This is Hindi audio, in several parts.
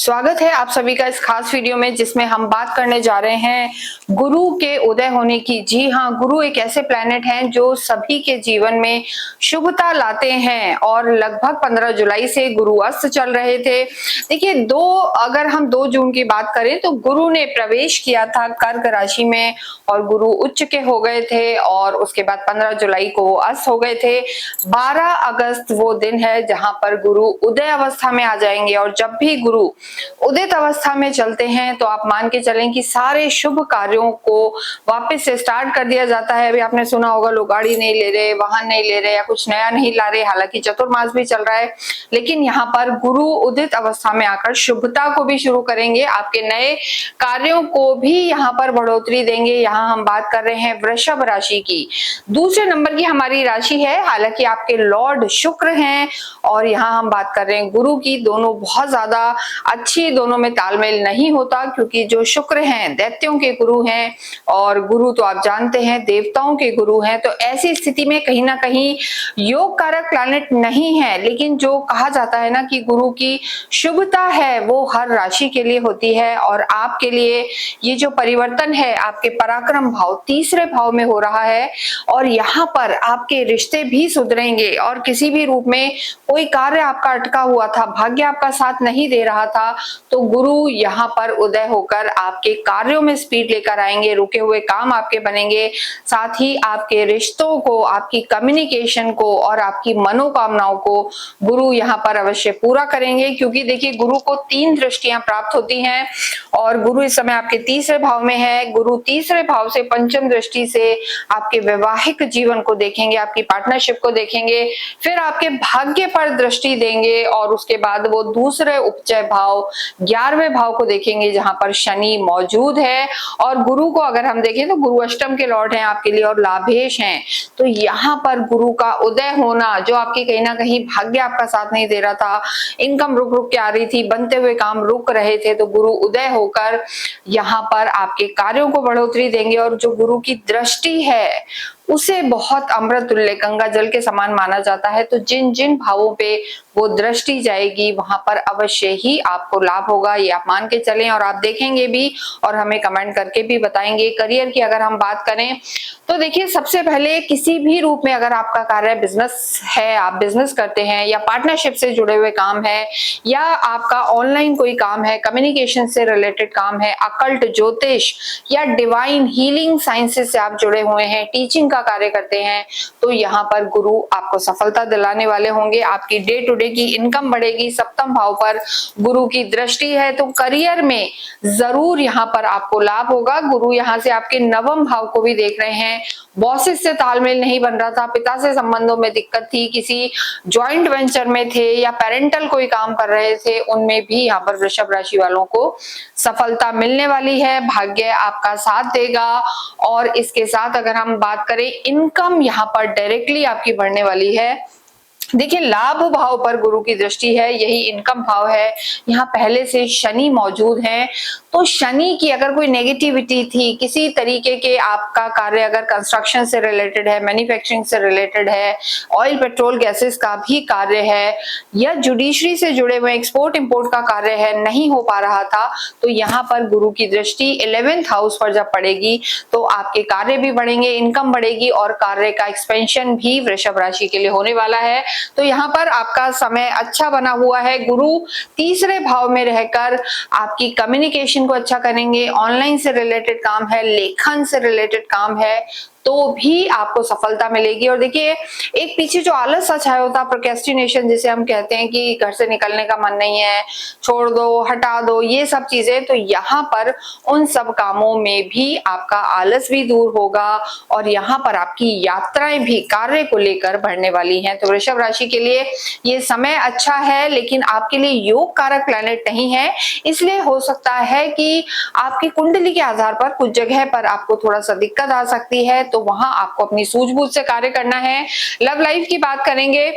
स्वागत है आप सभी का इस खास वीडियो में जिसमें हम बात करने जा रहे हैं गुरु के उदय होने की। जी हाँ, गुरु एक ऐसे प्लैनेट हैं जो सभी के जीवन में शुभता लाते हैं और लगभग 15 जुलाई से गुरु अस्त चल रहे थे। देखिए अगर हम 2 जून की बात करें तो गुरु ने प्रवेश किया था कर्क राशि में और गुरु उच्च के हो गए थे और उसके बाद 15 जुलाई को वो अस्त हो गए थे। 12 अगस्त वो दिन है जहां पर गुरु उदय अवस्था में आ जाएंगे और जब भी गुरु उदित अवस्था में चलते हैं तो आप मान के चलें कि सारे शुभ कार्यों को वापस से स्टार्ट कर दिया जाता है। अभी आपने सुना होगा लोग गाड़ी नहीं ले रहे, वाहन नहीं ले रहे या कुछ नया नहीं ला रहे, हालांकि चतुर्मास भी चल रहा है, लेकिन यहाँ पर गुरु उदित अवस्था में आकर शुभता को भी शुरू करेंगे, आपके नए कार्यों को भी यहाँ पर बढ़ोतरी देंगे। यहाँ हम बात कर रहे हैं वृषभ राशि की। दूसरे नंबर की हमारी राशि है, हालांकि आपके लॉर्ड शुक्र हैं और यहाँ हम बात कर रहे हैं गुरु की। दोनों बहुत ज्यादा अच्छी, दोनों में तालमेल नहीं होता क्योंकि जो शुक्र हैं दैत्यों के गुरु हैं और गुरु तो आप जानते हैं देवताओं के गुरु हैं। तो ऐसी स्थिति में कहीं ना कहीं योग कारक प्लैनेट नहीं है, लेकिन जो कहा जाता है ना कि गुरु की शुभता है वो हर राशि के लिए होती है। और आपके लिए ये जो परिवर्तन है आपके पराक्रम भाव तीसरे भाव में हो रहा है और यहाँ पर आपके रिश्ते भी सुधरेंगे और किसी भी रूप में कोई कार्य आपका अटका हुआ था, भाग्य आपका साथ नहीं दे रहा था, तो गुरु यहाँ पर उदय होकर आपके कार्यों में स्पीड लेकर आएंगे, रुके हुए काम आपके बनेंगे, साथ ही आपके रिश्तों को, आपकी कम्युनिकेशन को और आपकी मनोकामनाओं को गुरु यहाँ पर अवश्य पूरा करेंगे। क्योंकि देखिए गुरु को 3 दृष्टियां प्राप्त होती हैं और गुरु इस समय आपके तीसरे भाव में है। गुरु तीसरे भाव से पंचम दृष्टि से आपके वैवाहिक जीवन को देखेंगे, आपकी पार्टनरशिप को देखेंगे, फिर आपके भाग्य पर दृष्टि देंगे और उसके बाद वो दूसरे उपचय भाव 11वें भाव को देखेंगे जहां पर शनि मौजूद है। और गुरु को अगर हम देखें तो गुरु अष्टम के लॉर्ड हैं आपके लिए और लाभेश हैं। तो यहाँ पर गुरु का उदय होना, जो आपके कहीं ना कहीं भाग्य आपका साथ नहीं दे रहा था, इनकम रुक रुक के आ रही थी, बनते हुए काम रुक रहे थे, तो गुरु उदय होकर यहाँ पर आपके कार्यों को बढ़ोतरी देंगे। और जो गुरु की दृष्टि है उसे बहुत अमृत तुल्य, गंगा जल के समान माना जाता है। तो जिन जिन भावों पे वो दृष्टि जाएगी वहां पर अवश्य ही आपको लाभ होगा, ये आप मान के चलें और आप देखेंगे भी और हमें कमेंट करके भी बताएंगे। करियर की अगर हम बात करें तो देखिए सबसे पहले किसी भी रूप में अगर आपका कार्य बिजनेस है, आप बिजनेस करते हैं या पार्टनरशिप से जुड़े हुए काम है या आपका ऑनलाइन कोई काम है, कम्युनिकेशन से रिलेटेड काम है, अकल्ट ज्योतिष या डिवाइन हीलिंग साइंसेस से आप जुड़े हुए हैं, टीचिंग का कार्य करते हैं, तो यहाँ पर गुरु आपको सफलता दिलाने वाले होंगे। आपकी डे टू डे की इनकम बढ़ेगी। सप्तम भाव पर गुरु की दृष्टि है तो करियर में जरूर यहाँ पर आपको लाभ होगा। गुरु यहाँ से आपके 9वें भाव को भी देख रहे हैं। बॉसेस से तालमेल नहीं बन रहा था, पिता से संबंधों में दिक्कत थी, किसी ज्वाइंट वेंचर में थे या पेरेंटल कोई काम कर रहे थे, उनमें भी यहाँ पर वृषभ राशि वालों को सफलता मिलने वाली है। भाग्य आपका साथ देगा और इसके साथ अगर हम बात करें इनकम यहाँ पर डायरेक्टली आपकी बढ़ने वाली है। देखिए लाभ भाव पर गुरु की दृष्टि है, यही इनकम भाव है। यहाँ पहले से शनि मौजूद है तो शनि की अगर कोई नेगेटिविटी थी, किसी तरीके के आपका कार्य अगर कंस्ट्रक्शन से रिलेटेड है, मैन्युफैक्चरिंग से रिलेटेड है, ऑयल पेट्रोल गैसेस का भी कार्य है या जुडिशरी से जुड़े हुए एक्सपोर्ट इंपोर्ट का कार्य है, नहीं हो पा रहा था, तो यहाँ पर गुरु की दृष्टि 11th हाउस पर जब पड़ेगी तो आपके कार्य भी बढ़ेंगे, इनकम बढ़ेगी और कार्य का एक्सपेंशन भी वृषभ राशि के लिए होने वाला है। तो यहाँ पर आपका समय अच्छा बना हुआ है। गुरु तीसरे भाव में रहकर आपकी कम्युनिकेशन को अच्छा करेंगे, ऑनलाइन से रिलेटेड काम है, लेखन से रिलेटेड काम है, तो भी आपको सफलता मिलेगी। और देखिए एक पीछे जो आलस सा छाया होता है, प्रोक्रेस्टिनेशन जिसे हम कहते हैं कि घर से निकलने का मन नहीं है, छोड़ दो, हटा दो, ये सब चीजें, तो यहाँ पर उन सब कामों में भी आपका आलस भी दूर होगा और यहाँ पर आपकी यात्राएं भी कार्य को लेकर बढ़ने वाली हैं। तो वृषभ राशि के लिए ये समय अच्छा है, लेकिन आपके लिए योग कारक प्लैनेट नहीं है, इसलिए हो सकता है कि आपकी कुंडली के आधार पर कुछ जगह पर आपको थोड़ा सा दिक्कत आ सकती है, तो वहां आपको अपनी सूझबूझ से कार्य करना है। लव लाइफ की बात करेंगे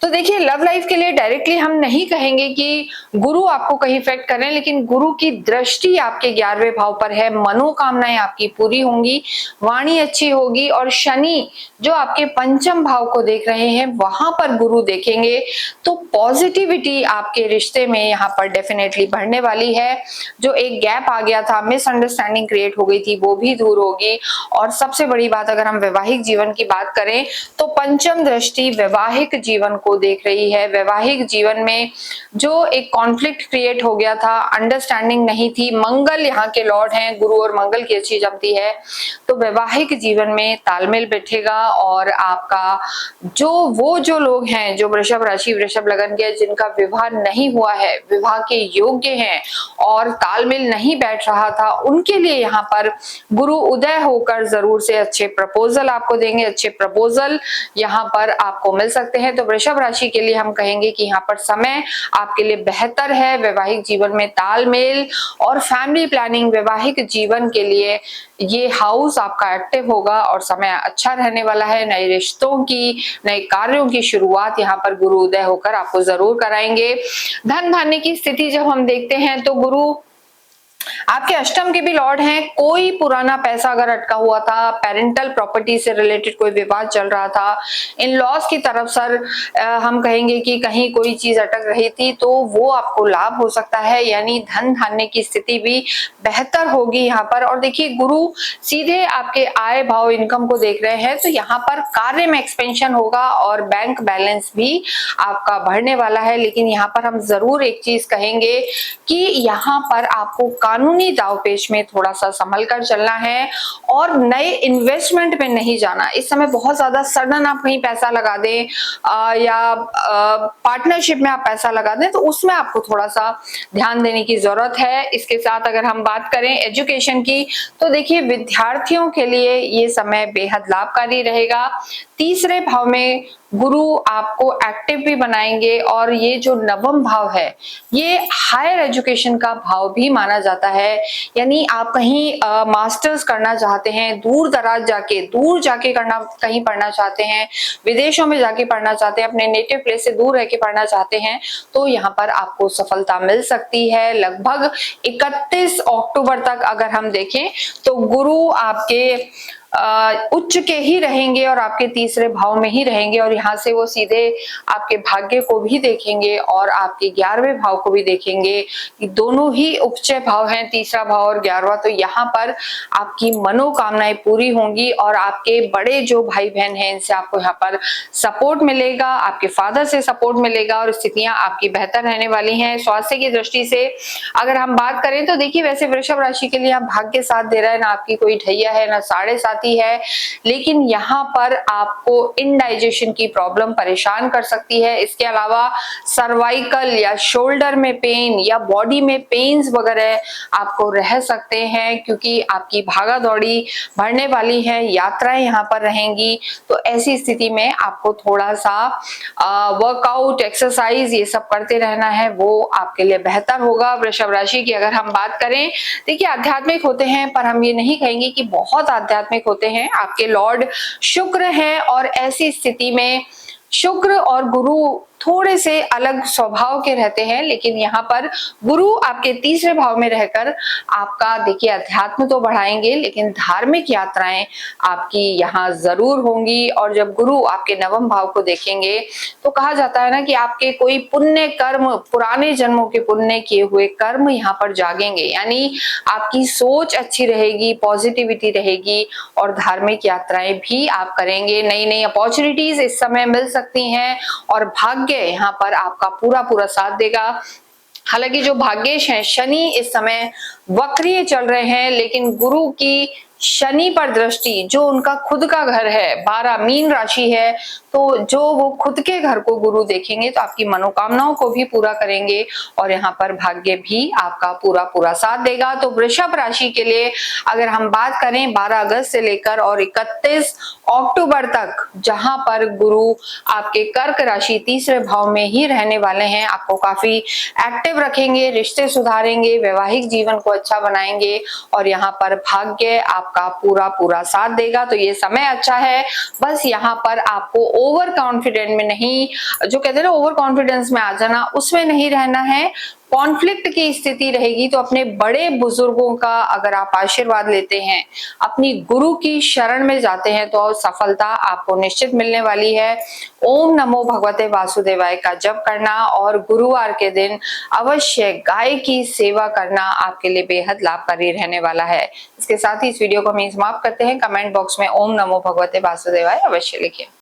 तो देखिए लव लाइफ के लिए डायरेक्टली हम नहीं कहेंगे कि गुरु आपको कहीं इफेक्ट कर रहे हैं, लेकिन गुरु की दृष्टि आपके 11वें भाव पर है, मनोकामनाएं आपकी पूरी होंगी, वाणी अच्छी होगी। और शनि जो आपके पंचम भाव को देख रहे हैं वहां पर गुरु देखेंगे, तो पॉजिटिविटी आपके रिश्ते में यहाँ पर डेफिनेटली बढ़ने वाली है। जो एक गैप आ गया था, मिसअंडरस्टैंडिंग क्रिएट हो गई थी, वो भी दूर होगी। और सबसे बड़ी बात, अगर हम वैवाहिक जीवन की बात करें तो पंचम दृष्टि वैवाहिक जीवन को देख रही है। वैवाहिक जीवन में जो एक कॉन्फ्लिक्ट क्रिएट हो गया था, अंडरस्टैंडिंग नहीं थी, मंगल यहाँ के लॉर्ड हैं, गुरु और मंगल की अच्छी जमती है, तो वैवाहिक जीवन में तालमेल बैठेगा। और आपका जो लोग हैं, जो वृषभ राशि वृषभ लगन के, जिनका विवाह नहीं हुआ है, विवाह के योग्य हैं और तालमेल नहीं बैठ रहा था, उनके लिए यहाँ पर गुरु उदय होकर जरूर से अच्छे प्रपोजल आपको देंगे, अच्छे प्रपोजल यहाँ पर आपको मिल सकते हैं। तो वृषभ राशि के लिए हम कहेंगे कि यहाँ पर समय आपके लिए बेहतर है। वैवाहिक जीवन में तालमेल और फैमिली प्लानिंग, वैवाहिक जीवन के लिए ये हाउस आपका एक्टिव होगा और समय अच्छा रहने वाला है। नए रिश्तों की, नए कार्यों की शुरुआत यहाँ पर गुरु उदय होकर आपको जरूर कराएंगे। धन धान्य की स्थिति जब हम देखते हैं तो गुरु आपके अष्टम के भी लॉर्ड हैं। कोई पुराना पैसा अगर अटका हुआ था, पेरेंटल प्रॉपर्टी से रिलेटेड कोई विवाद चल रहा था, इन लॉस की तरफ सर हम कहेंगे कि कहीं कोई चीज अटक रही थी, तो वो आपको लाभ हो सकता है, यानी धन धान्य की स्थिति भी बेहतर होगी यहाँ पर। और देखिए गुरु सीधे आपके आय भाव इनकम को देख रहे हैं, तो यहाँ पर कार्य में एक्सपेंशन होगा और बैंक बैलेंस भी आपका बढ़ने वाला है। लेकिन यहाँ पर हम जरूर एक चीज कहेंगे कि यहाँ पर आपको कानूनी दावपेच में थोड़ा सा संभल कर चलना है और नए इन्वेस्टमेंट में नहीं जाना। इस समय बहुत ज्यादा सडन आप कहीं पैसा लगा दें या पार्टनरशिप में आप पैसा लगा दें, तो उसमें आपको थोड़ा सा ध्यान देने की जरूरत है। इसके साथ अगर हम बात करें एजुकेशन की, तो देखिए विद्यार्थियों के लिए ये समय बेहद लाभकारी रहेगा। तीसरे भाव में गुरु आपको एक्टिव भी बनाएंगे और ये जो नवम भाव है ये हायर एजुकेशन का भाव भी माना जाता है, यानी आप कहीं मास्टर्स करना चाहते हैं, दूर जाके करना, कहीं पढ़ना चाहते हैं, विदेशों में जाके पढ़ना चाहते हैं, अपने नेटिव प्लेस से दूर रह के पढ़ना चाहते हैं, तो यहाँ पर आपको सफलता मिल सकती है। लगभग 31 अक्टूबर तक अगर हम देखें तो गुरु आपके उच्च के ही रहेंगे और आपके तीसरे भाव में ही रहेंगे, और यहाँ से वो सीधे आपके भाग्य को भी देखेंगे और आपके 11वें भाव को भी देखेंगे। दोनों ही उपचय भाव हैं, तीसरा भाव और 11वां, तो यहाँ पर आपकी मनोकामनाएं पूरी होंगी और आपके बड़े जो भाई बहन हैं इनसे आपको यहाँ पर सपोर्ट मिलेगा, आपके फादर से सपोर्ट मिलेगा और स्थितियां आपकी बेहतर रहने वाली हैं। स्वास्थ्य की दृष्टि से अगर हम बात करें तो देखिए वैसे वृषभ राशि के लिए आप भाग्य साथ दे रहा है, ना आपकी कोई ढैया है ना 7.5 है, लेकिन यहाँ पर आपको इनडाइजेशन की प्रॉब्लम परेशान कर सकती है। इसके अलावा सर्वाइकल या शोल्डर में पेन या बॉडी में पेन्स वगैरह आपको रह सकते हैं, क्योंकि आपकी भागा दौड़ी बढ़ने वाली है, यात्राएं यहाँ पर रहेंगी। तो ऐसी स्थिति में आपको थोड़ा सा वर्कआउट, एक्सरसाइज ये सब करते रहना है, वो आपके लिए बेहतर होगा। वृषभ राशि की अगर हम बात करें, देखिए आध्यात्मिक होते हैं पर हम ये नहीं कहेंगे कि बहुत आध्यात्मिक होते हैं। आपके लॉर्ड शुक्र है और ऐसी स्थिति में शुक्र और गुरु थोड़े से अलग स्वभाव के रहते हैं, लेकिन यहाँ पर गुरु आपके तीसरे भाव में रहकर आपका देखिए अध्यात्म तो बढ़ाएंगे, लेकिन धार्मिक यात्राएं आपकी यहाँ जरूर होंगी। और जब गुरु आपके नवम भाव को देखेंगे तो कहा जाता है ना कि आपके कोई पुण्य कर्म, पुराने जन्मों के पुण्य किए हुए कर्म यहाँ पर जागेंगे, यानी आपकी सोच अच्छी रहेगी, पॉजिटिविटी रहेगी और धार्मिक यात्राएं भी आप करेंगे। नई नई अपॉर्चुनिटीज इस समय मिल सकती हैं और भाग्य यहाँ पर आपका पूरा साथ देगा। हालांकि जो भाग्येश हैं, शनि इस समय वक्रीय चल रहे हैं, लेकिन गुरु की शनि पर दृष्टि, जो उनका खुद का घर है, 12 मीन राशि है, तो जो वो खुद के घर को गुरु देखेंगे तो आपकी मनोकामनाओं को भी पूरा करेंगे और यहाँ पर भाग्य भी आपका पूरा साथ देगा। तो वृषभ राशि के लिए अगर हम बात करें 12 अगस्त से लेकर और 31 अक्टूबर तक, जहां पर गुरु आपके कर्क राशि तीसरे भाव में ही रहने वाले हैं, आपको काफी एक्टिव रखेंगे, रिश्ते सुधारेंगे, वैवाहिक जीवन को अच्छा बनाएंगे और यहाँ पर भाग्य आप आपका पूरा पूरा साथ देगा। तो ये समय अच्छा है, बस यहाँ पर आपको ओवर कॉन्फिडेंट में नहीं, जो कहते हैं ना ओवर कॉन्फिडेंस में आ जाना, उसमें नहीं रहना है। कॉन्फ्लिक्ट की स्थिति रहेगी तो अपने बड़े बुजुर्गों का अगर आप आशीर्वाद लेते हैं, अपनी गुरु की शरण में जाते हैं, तो सफलता आपको निश्चित मिलने वाली है। ओम नमो भगवते वासुदेवाय का जप करना और गुरुवार के दिन अवश्य गाय की सेवा करना आपके लिए बेहद लाभकारी रहने वाला है। इसके साथ ही इस वीडियो को हम समाप्त करते हैं। कमेंट बॉक्स में ओम नमो भगवते वासुदेवाय अवश्य लिखें।